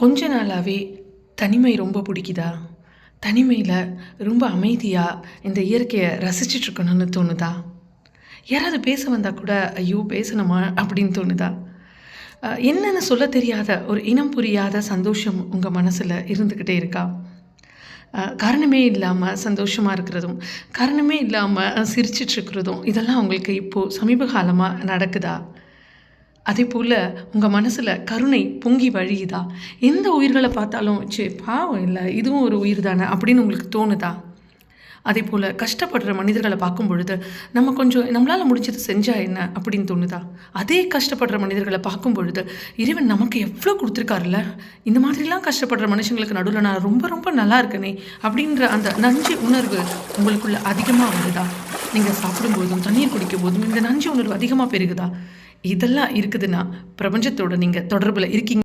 கொஞ்ச நாளாகவே தனிமை ரொம்ப பிடிக்குதா? தனிமையில் ரொம்ப அமைதியாக இந்த இயற்கையை ரசிச்சிட்ருக்கணும்னு தோணுதா? யாராவது பேச வந்தால் கூட ஐயோ பேசணுமா அப்படின்னு தோணுதா? என்னன்னு சொல்ல தெரியாத ஒரு இனம் புரியாத சந்தோஷம் உங்கள் மனசில் இருந்துக்கிட்டே இருக்கா? காரணமே இல்லாமல் சந்தோஷமாக இருக்கிறதும், காரணமே இல்லாமல் சிரிச்சிட்ருக்கிறதும் இதெல்லாம் உங்களுக்கு இப்போது சமீப காலமாக நடக்குதா? அதேபோல் உங்கள் மனசில் கருணை பொங்கி வழியுதா? எந்த உயிர்களை பார்த்தாலும் பாவம் இல்லை இதுவும் ஒரு உயிர் தானே அப்படின்னு உங்களுக்கு தோணுதா? அதேபோல் கஷ்டப்படுற மனிதர்களை பார்க்கும் பொழுது நம்ம கொஞ்சம் நம்மளால் முடிஞ்சது செஞ்சால் என்ன அப்படின்னு தோணுதா? அதே கஷ்டப்படுற மனிதர்களை பார்க்கும் பொழுது இறைவன் நமக்கு எவ்வளோ கொடுத்துருக்காருல்ல, இந்த மாதிரிலாம் கஷ்டப்படுற மனுஷங்களுக்கு நடுவில் நான் ரொம்ப ரொம்ப நல்லா இருக்கனே அப்படின்ற அந்த நன்றி உணர்வு உங்களுக்குள்ள அதிகமாக வருதா? நீங்கள் சாப்பிடும்போதும் தண்ணீர் குடிக்கும் போதும் இந்த நன்றி உணர்வு அதிகமாக பெருகுதா? இதெல்லாம் இருக்குதுன்னா பிரபஞ்சத்தோட நீங்கள் தொடர்பில் இருக்கீங்க.